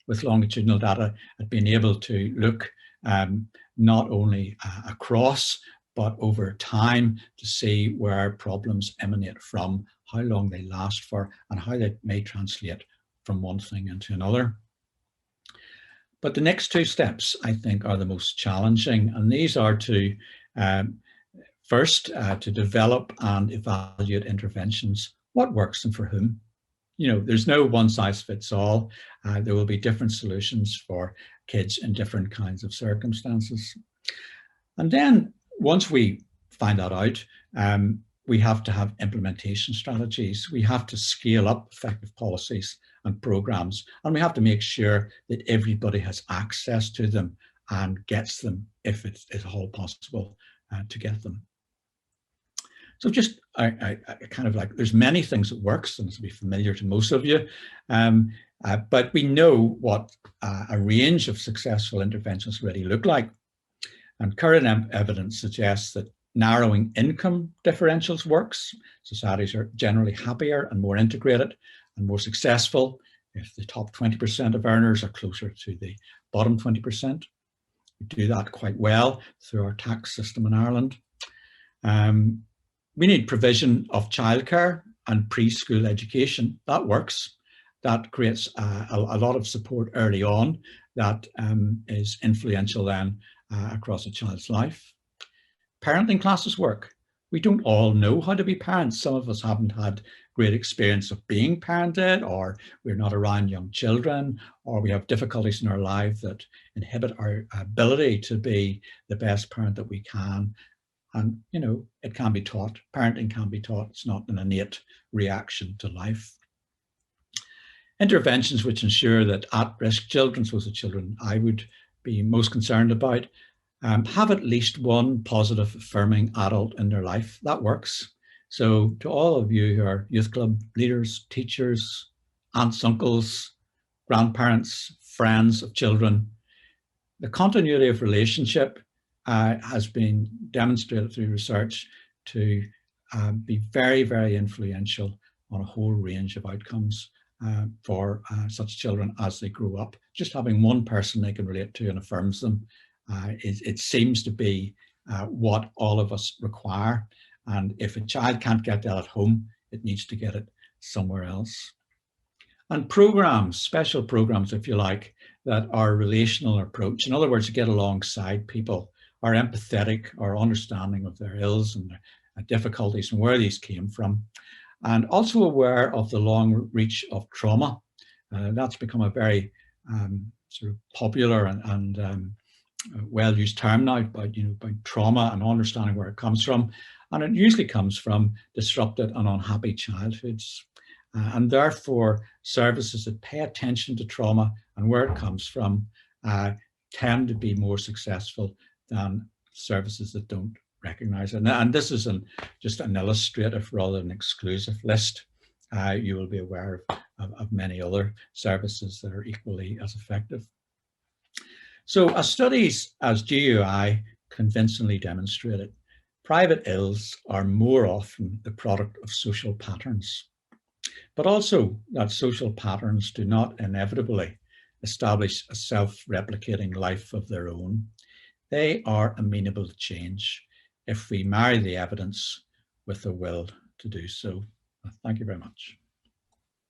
with longitudinal data at being able to look not only across, but over time to see where problems emanate from, how long they last for, and how they may translate from one thing into another. But the next two steps, I think, are the most challenging, and these are to first, to develop and evaluate interventions. What works and for whom? You know, there's no one size fits all. There will be different solutions for kids in different kinds of circumstances. And then once we find that out, we have to have implementation strategies. We have to scale up effective policies and programs, and we have to make sure that everybody has access to them and gets them if it's at all possible to get them. So just I kind of like, there's many things that works, and this will be familiar to most of you, but we know what a range of successful interventions already look like. And current evidence suggests that narrowing income differentials works. Societies are generally happier and more integrated and more successful if the top 20% of earners are closer to the bottom 20%. We do that quite well through our tax system in Ireland. We need provision of childcare and preschool education. That works. That creates a lot of support early on that is influential then across a child's life. Parenting classes work. We don't all know how to be parents. Some of us haven't had great experience of being parented, or we're not around young children, or we have difficulties in our life that inhibit our ability to be the best parent that we can. And, you know, it can be taught. Parenting can be taught. It's not an innate reaction to life. Interventions which ensure that at-risk children, so the children I would be most concerned about, have at least one positive, affirming adult in their life. That works. So to all of you who are youth club leaders, teachers, aunts, uncles, grandparents, friends of children, the continuity of relationship has been demonstrated through research to be very, very influential on a whole range of outcomes for such children as they grow up. Just having one person they can relate to and affirms them, it seems to be what all of us require. And if a child can't get that at home, it needs to get it somewhere else. And programs, special programs, if you like, that are relational approach. In other words, to get alongside people, are empathetic, or understanding of their ills and their difficulties and where these came from. And also aware of the long reach of trauma. That's become a very sort of popular and well-used term now about trauma and understanding where it comes from. And it usually comes from disrupted and unhappy childhoods. And therefore, services that pay attention to trauma and where it comes from tend to be more successful than services that don't recognize it. And this is just an illustrative rather than exclusive list. You will be aware of many other services that are equally as effective. So as studies as GUI convincingly demonstrated, private ills are more often the product of social patterns, but also that social patterns do not inevitably establish a self-replicating life of their own. They are amenable to change if we marry the evidence with the will to do so. Thank you very much.